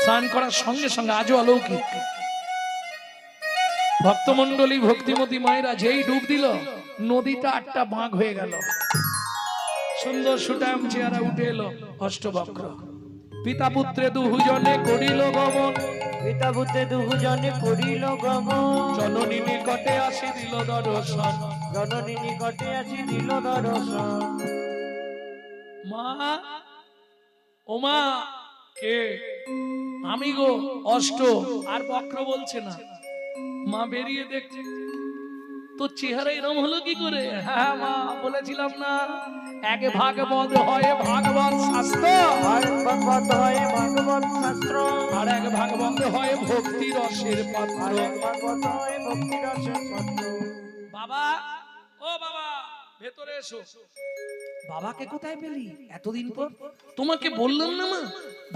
স্নান করার সঙ্গে সঙ্গে আজও অলৌকিক। ভক্তমন্ডলী ভক্তিমতী মায়েরা যেই ডুব দিল নদীটা 8টা বাঁক হয়ে গেল, সুন্দর সুটাম চেহারা উঠে এলো অষ্টবক্র। পিতা পুত্রে দুজনে করিল গমন,
পিতা পুত্রে দুজনে করিল গমন,
জননী নিকটে আসি দিল দর্শন,
জননী নিকটে আসি দিল দর্শন।
মা ও মা, কে? আমি গো অষ্ট। আর বক্র বলছে না। মা বেরিয়ে দেখছে তোর চেহারা এরম হলো কি করে? হ্যাঁ মা, বলেছিলাম না এক ভাগবত হয় ভাগবত শাস্ত্র,
আর ভাগবত হয় ভাগবত শাস্ত্র,
আর এক ভাগবত হয় ভক্তি রসের পাত্র।
ভাগবত হয় ভক্তি রসের পাত্র।
বাবা, ও বাবা, ভেতরে এসো। বাবাকে কোথায় পেলি এতদিন পর? তোমাকে বললাম না মা,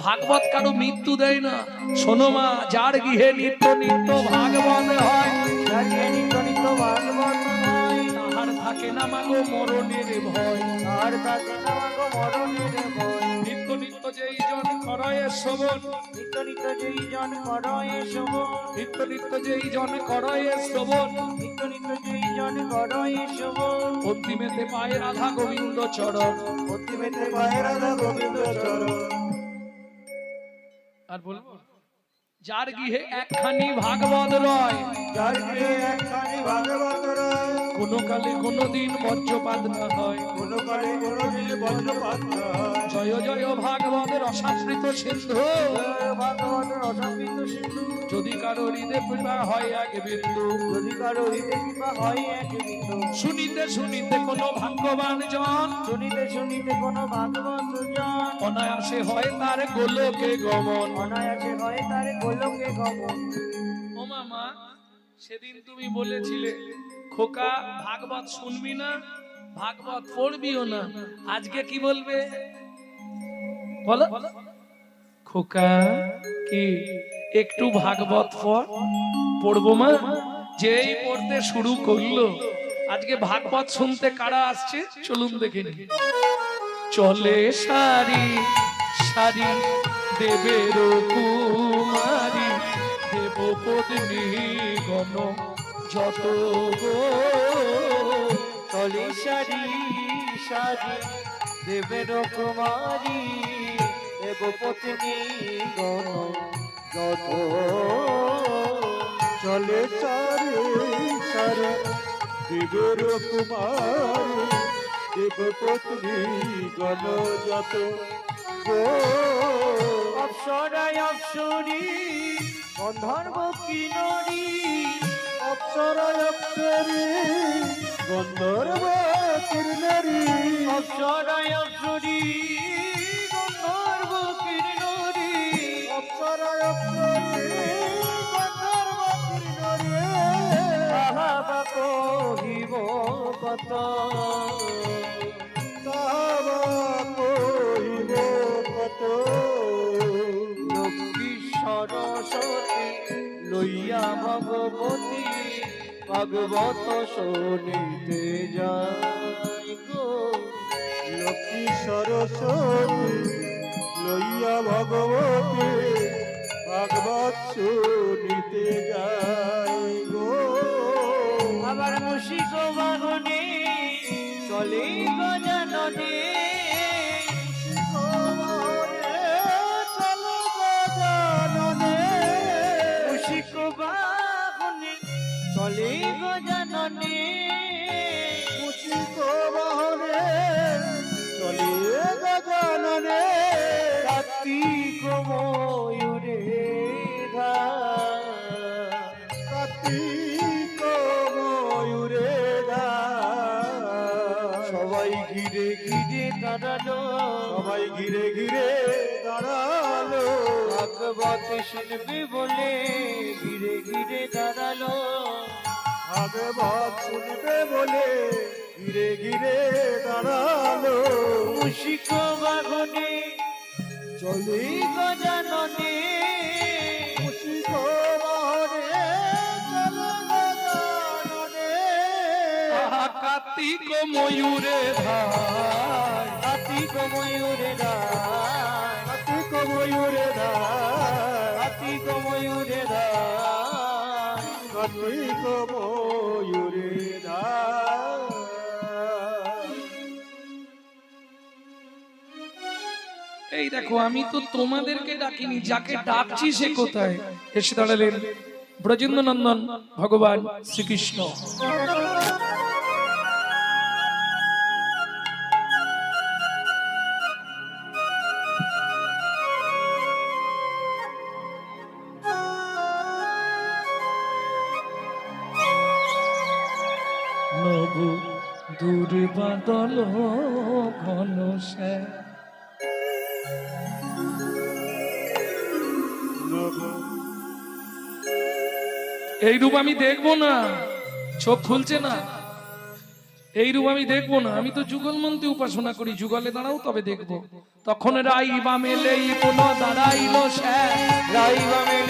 ভাগবত কারো মৃত্যু দেয় না। শোনো মা, যার গৃহে নিত্য নিত্য ভাগবত হয়,
যার গৃহে নিত্য নিত্য ভাগবত হয়,
তাহার থাকে না মাগো মরণের ভয়,
আর থাকে না মাগো মরণের ভয়।
নিত্য নিত্য যেই জন করয়ে শ্রবণ,
নিত্য নিত্য যেই জন করয়ে শোভন,
নিত্য নিত্য যেই জন করয়ে শ্রবণ,
নিত্য নিত্য যেই জন করয়ে শোভন,
অন্তিমেতে পায় রাধা গোবিন্দ চরণ।
অন্তিমেতে পায় রাধা গোবিন্দ চরণ।
আর বলবো, যার গৃহে একখানি ভাগবত রয়,
যার গৃহে একখানি ভাগবত রয়,
কোনো কালে কোনো দিন বজ্রপাত না হয়,
কোনো কালে কোনো দিনে বজ্রপাত না হয়।
জয় জয় ভাগবতের অসাবৃত সিন্ধু,
জয় ভাগবতের অসংবিত সিন্ধু,
যদি কারো হৃদে কৃপা হয় এক বিন্দু,
যদি কারো হৃদে কৃপা হয় এক বিন্দু,
শুনিতে শুনিতে কোনো ভাগ্যবান জন,
শুনিতে শুনিতে কোনো ভাগবত জন,
অনায়াসে হয় তার গোলকে গমন।
অনায়াসে হয় তার গোলকে গমন।
ও মামা, সেদিন তুমি বলেছিলে খোকা ভাগবত শুনবি না, ভাগবত পড়বিও না, আজকে কি বলবে বলো? খোকা কি একটু ভাগবত পড়বো মা? যেই পড়তে শুরু করলো, আজকে ভাগবত শুনতে কারা আসছে চলুন দেখে নি। চলে সারি সারি দেবের কুমারী, দেবপত্নী গণ যত গো,
চলে সারি সারি দেবের কুমারী, দেবপত্নী গণ যত। চলে সারি সারি দেবের কুমারী, দেবপত্নী গণ যত গো। অপ্সরায় অপ্সরী গন্ধর্ব কিন্নরী, অপ্সরায় অপ্সরী গন্ধর্ব কিন্নরী, অপ্সরায় অপ্সরি গন্ধর্ব কিন্নরী অপ্সরায় অপ্সরি গন্ধর্ব কিন্নরী তাহা বা কহিব কত লক্ষ্মী সরস্বতী লইয়া ভগবতী ভাগবত শোনিতে যাই গো লক্ষ্মী সরস্বতী লইয়া ভগবতী ভাগবত শুনিতে যাই গো আবার মুশিক বাহনে চলে গজাননে মুশিক বাহনে চলে গজাননে মুশিক বাহনে চলে গজাননে কার্তিক ময়ূরে কার্তিক ময়ূরে সবাই ঘিরে ঘিরে দাঁড়ালো সবাই ঘিরে ঘিরে দাঁড়ালো ভাগবত শুনবে বলে ঘিরে ঘিরে দাঁড়ালো ভাগবত শুনবে বলে ঘিরে ঘিরে দাঁড়ালো মুশিক বাহনে চলে গজাননে মুশিক বাহনে চলে গজাননে
কার্তিক ময়ূরে ধার
কার্তিক ময়ূরে ধার কার্তিক ময়ূরে ধার কার্তিক ময়ূরে ধার কার্তিক ময়ূরে ধার
এই দেখো আমি তো তোমাদেরকে ডাকিনি, যাকে ডাকছি সে কোথায়? এসে দাঁড়ালেন ব্রজেন্দ্র নন্দন ভগবান শ্রীকৃষ্ণ। নবু দূর বাদল ঘন শ্যাম এই রূপ আমি দেখবো না, চোখ খুলছে না। এই রূপ আমি দেখবো না, আমি তো যুগল মন্ত্রে উপাসনা করি। যুগলে দাঁড়াও তবে দেখবো। তখন রাই বা মেলে কোন দাঁড়াইল শ্যাম,
রাই বা মেলে